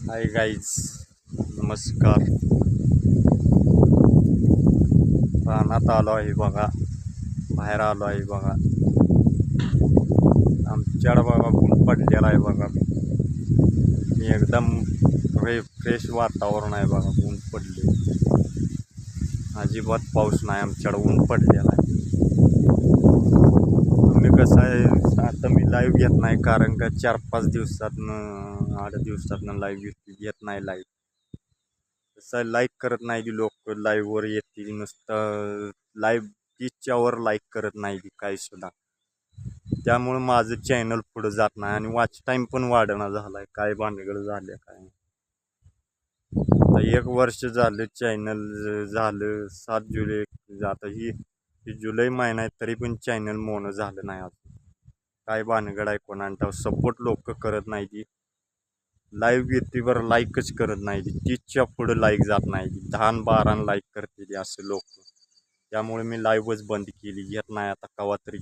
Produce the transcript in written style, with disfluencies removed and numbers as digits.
Hi guys, नमस्कार. रानात आलो आहे बघा, बाहेर आलो आहे बघा. आमच्याकडं बघा ऊन पडलेला आहे बघा. एकदम फ्रेश वातावरण आहे बघा. ऊन पडले, अजिबात पाऊस नाही. आमच्याकडं ऊन पडलेला आहे. तुम्ही कसं आहे, आता मी लाईव्ह घेत नाही कारण का 4-5 दिवसातनं 8 दिवसातनं लाईव्ह घेत नाही. लाईव्ह तसं लाईक करत नाही ती लोक. लाईव्हवर येतील नुसतं लाईव्ह इच्छावर लाईक करत नाही ती काही सुद्धा. त्यामुळे माझं चॅनल पुढं जात नाही आणि वॉच टाईम पण वाढना झालाय. काय भानगड झाल्या काय. आता 1 वर्ष झालं चॅनल झालं. 7 जुलै आता ही जुलै महिना आहे तरी पण चॅनल मोनं झालं नाही अजून. काय भानगड आहे कोणाला सपोर्ट लोक करत नाही ती. लाईव्ह युट्यूबवर लाईकच करत नाही ती. 30च्या पुढं लाईक जात नाही ती. 10-12 लाईक करते ती असं लोक. त्यामुळे मी लाईव्हच बंद केली. घेत नाही आता कवा तरी